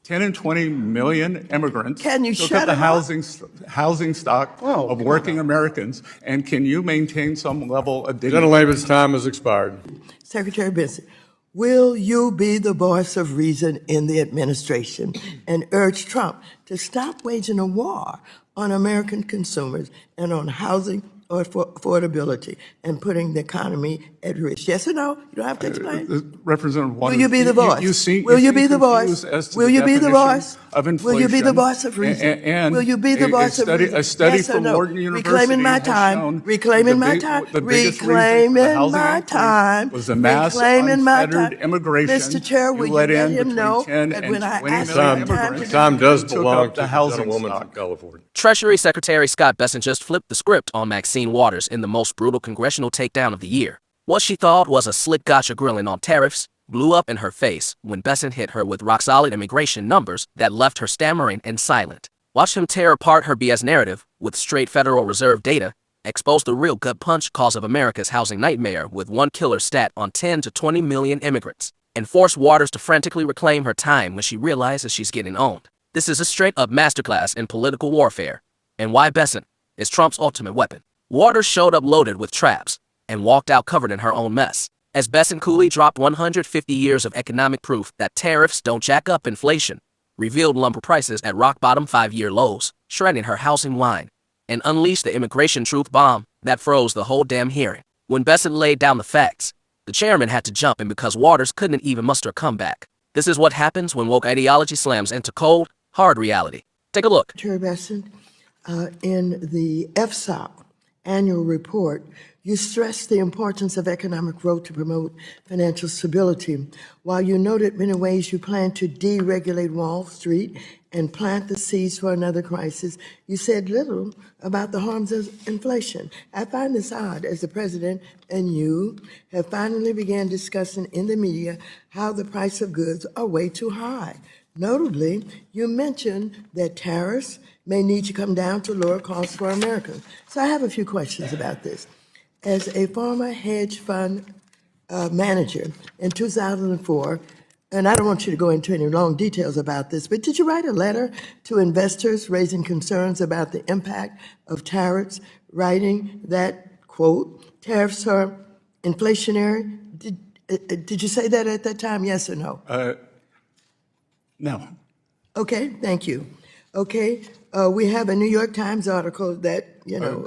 10 and 20 million immigrants Can you took shut up the him housing stock of working Americans. And can you maintain some level of dignity? Gentlelady's time has expired. Secretary Bessent, will you be the voice of reason in the administration and urge Trump to stop waging a war on American consumers and on housing or affordability and putting the economy at risk? Yes or no? You don't have to explain. Representative Waters, Will you be the voice? Will you be the voice? Will you be the voice? Of inflation, will you be the voice of reason? And will you be the voice of reason? A study yes from no? Wharton University reclaiming my has time. shown Reclaiming my time. the biggest Reclaiming reason for the my time. was the mass reclaiming my time. unfettered immigration. Mr. Chair, will you let him know that when I ask time does belong to the the housing gentlewoman stock. from California. Treasury Secretary Scott Bessent just flipped the script on Maxine Waters in the most brutal congressional takedown of the year. What she thought was a slick gotcha grilling on tariffs blew up in her face when Bessent hit her with rock-solid immigration numbers that left her stammering and silent. Watch him tear apart her BS narrative with straight Federal Reserve data, expose the real gut punch cause of America's housing nightmare with one killer stat on 10 to 20 million immigrants, and force Waters to frantically reclaim her time when she realizes she's getting owned. This is a straight-up masterclass in political warfare, and why Bessent is Trump's ultimate weapon. Waters showed up loaded with traps and walked out covered in her own mess, as Bessent coolly dropped 150 years of economic proof that tariffs don't jack up inflation, revealed lumber prices at rock-bottom 5-year lows, shredding her housing line, and unleashed the immigration truth bomb that froze the whole damn hearing. When Bessent laid down the facts, the chairman had to jump in because Waters couldn't even muster a comeback. This is what happens when woke ideology slams into cold, hard reality. Take a look. Secretary Bessent, in the FSOP annual report, you stressed the importance of economic growth to promote financial stability. While you noted many ways you plan to deregulate Wall Street and plant the seeds for another crisis, you said little about the harms of inflation. I find this odd as the president and you have finally began discussing in the media how the price of goods are way too high. Notably, you mentioned that tariffs may need to come down to lower costs for Americans. So I have a few questions about this. As a former hedge fund manager in 2004, and I don't want you to go into any long details about this, but did you write a letter to investors raising concerns about the impact of tariffs, writing that, quote, tariffs are inflationary? Did you say that at that time, yes or no? No. Okay, thank you. Okay, we have a New York Times article that,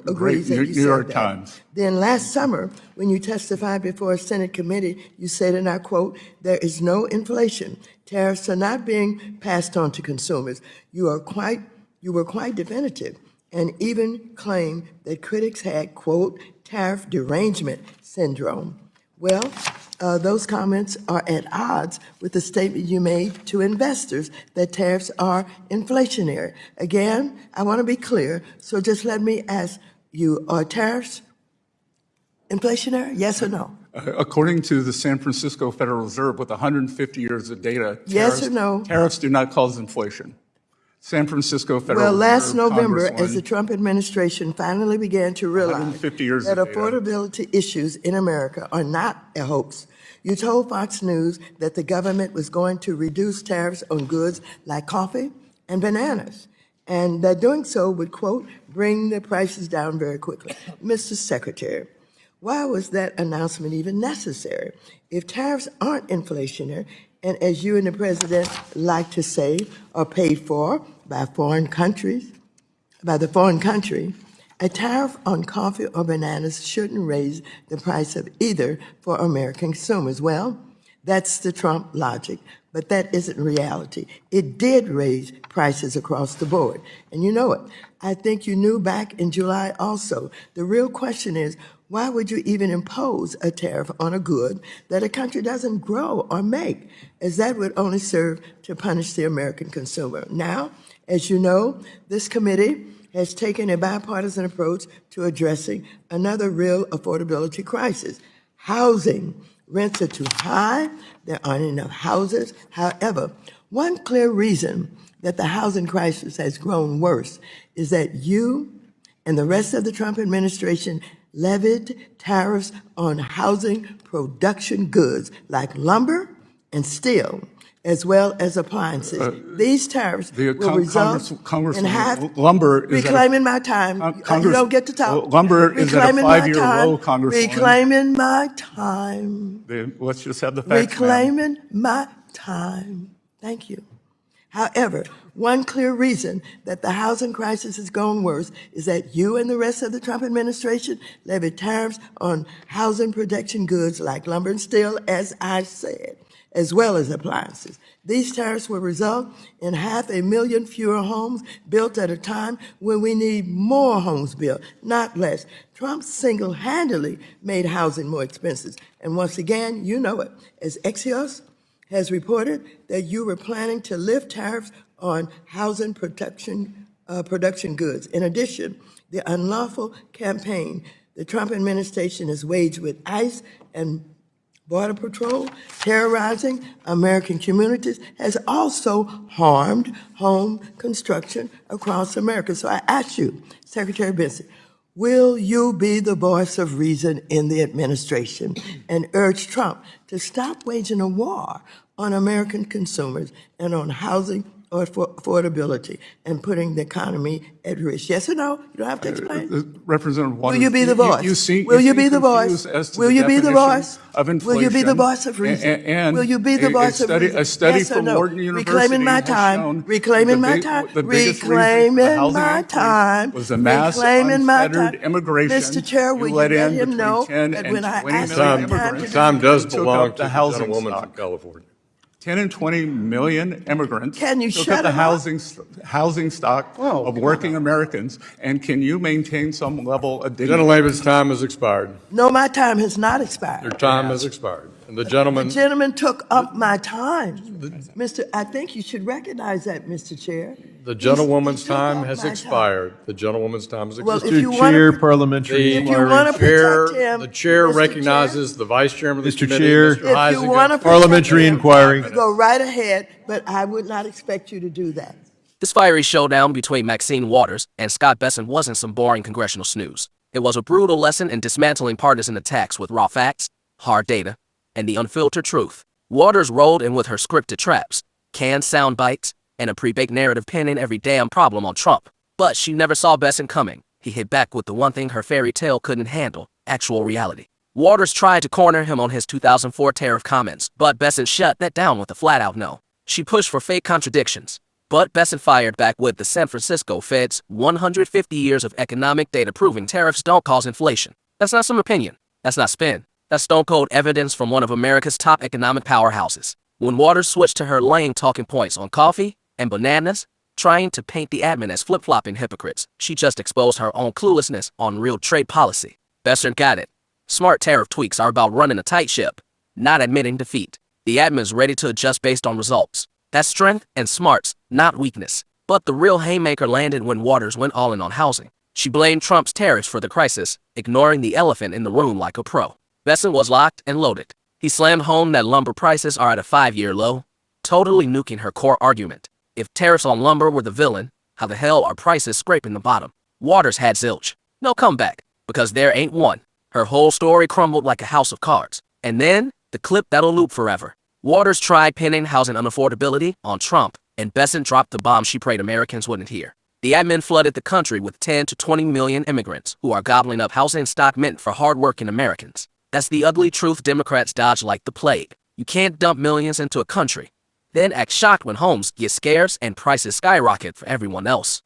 agrees that you said New York that. Times. Then last summer, when you testified before a Senate committee, you said, and I quote, "There is no inflation. Tariffs are not being passed on to consumers." You were quite definitive and even claimed that critics had, quote, "tariff derangement syndrome." Well, those comments are at odds with the statement you made to investors that tariffs are inflationary. Again, I want to be clear, so just let me ask you, are tariffs inflationary, yes or no? According to the San Francisco Federal Reserve, with 150 years of data, Yes or no? Tariffs do not cause inflation. San Francisco Federal Well, Reserve. last November, as the Congresswoman, Trump administration finally began to realize 150 years that of data. affordability issues in America are not a hoax, you told Fox News that the government was going to reduce tariffs on goods like coffee and bananas, and that doing so would, quote, bring the prices down very quickly. Mr. Secretary, why was that announcement even necessary? If tariffs aren't inflationary, and as you and the president like to say, are paid for by foreign countries, by the foreign country, a tariff on coffee or bananas shouldn't raise the price of either for American consumers. Well, that's the Trump logic, but that isn't reality. It did raise prices across the board, and you know it. I think you knew back in July also. The real question is, why would you even impose a tariff on a good that a country doesn't grow or make, as that would only serve to punish the American consumer? Now, as you know, this committee has taken a bipartisan approach to addressing another real affordability crisis. Housing. Rents are too high. There aren't enough houses. However, one clear reason that the housing crisis has grown worse is that you and the rest of the Trump administration levied tariffs on housing production goods like lumber and steel. as well as appliances. These tariffs will result in Congresswoman, lumber is reclaiming my time. You don't get to talk. Lumber is at a Reclaiming my 5-year time. low, Congresswoman. Reclaiming my time. Let's just have the facts, ma'am. Reclaiming my time. Thank you. However, one clear reason that the housing crisis has gone worse is that you and the rest of the Trump administration levied tariffs on housing production goods like lumber and steel, as I said, as well as appliances. These tariffs will result in 500,000 fewer homes built at a time when we need more homes built, not less. Trump single-handedly made housing more expensive. And once again, you know it, as Axios has reported that you were planning to lift tariffs on housing production goods. In addition, the unlawful campaign the Trump administration has waged with ICE and Border Patrol terrorizing American communities has also harmed home construction across America. So I ask you, Secretary Bessent, will you be the voice of reason in the administration and urge Trump to stop waging a war on American consumers and on housing or affordability and putting the economy at risk? Yes or no? You don't have to explain. Representative Waters, will you be the voice? Will you be the voice? Will you be the voice? Will you be the voice of reason? And will you be the voice of reason? A study yes from no? Wharton University reclaiming my has time. shown Reclaiming my time. Reclaiming my time. Was a mass reclaiming my time. unfettered immigration. Mr. Chair, will you let him know that when I ask immigrants, time does took belong up to the the housing gentlewoman stock. from California. 10 and 20 million immigrants Can you took shut up the him up? housing stock of working Americans, and can you maintain some level of dignity? Gentlelady's time has expired. No, my time has not expired. Your time has expired. And the gentleman, The gentleman took up my time. I think you should recognize that, Mr. Chair. the gentlewoman's He took time up has my expired. The gentlewoman's time has Well, expired. if you Mr. wanna Chair, put- parliamentary If you inquiry. wanna Chair, protect him, the chair Mr. recognizes the vice chairman of the Mr. committee, Chair. Mr. If you Heisinger. want to Parliamentary inquiry. go right ahead, but I would not expect you to do that. This fiery showdown between Maxine Waters and Scott Bessent wasn't some boring congressional snooze. It was a brutal lesson in dismantling partisan attacks with raw facts, hard data, and the unfiltered truth. Waters rolled in with her scripted traps, canned sound bites, and a pre-baked narrative pinning every damn problem on Trump. But she never saw Bessent coming. He hit back with the one thing her fairy tale couldn't handle, actual reality. Waters tried to corner him on his 2004 tariff comments, but Bessent shut that down with a flat-out no. She pushed for fake contradictions, but Bessent fired back with the San Francisco Fed's 150 years of economic data proving tariffs don't cause inflation. That's not some opinion. That's not spin. That's stone-cold evidence from one of America's top economic powerhouses. When Waters switched to her lame talking points on coffee and bananas, trying to paint the admin as flip-flopping hypocrites, she just exposed her own cluelessness on real trade policy. Bessent got it. Smart tariff tweaks are about running a tight ship, not admitting defeat. The admin's ready to adjust based on results. That's strength and smarts, not weakness. But the real haymaker landed when Waters went all in on housing. She blamed Trump's tariffs for the crisis, ignoring the elephant in the room like a pro. Bessent was locked and loaded. He slammed home that lumber prices are at a 5-year low, totally nuking her core argument. If tariffs on lumber were the villain, how the hell are prices scraping the bottom? Waters had zilch. No comeback, because there ain't one. Her whole story crumbled like a house of cards. And then, the clip that'll loop forever. Waters tried pinning housing unaffordability on Trump, and Bessent dropped the bomb she prayed Americans wouldn't hear. The admin flooded the country with 10 to 20 million immigrants who are gobbling up housing stock meant for hardworking Americans. That's the ugly truth Democrats dodge like the plague. You can't dump millions into a country, then act shocked when homes get scarce and prices skyrocket for everyone else.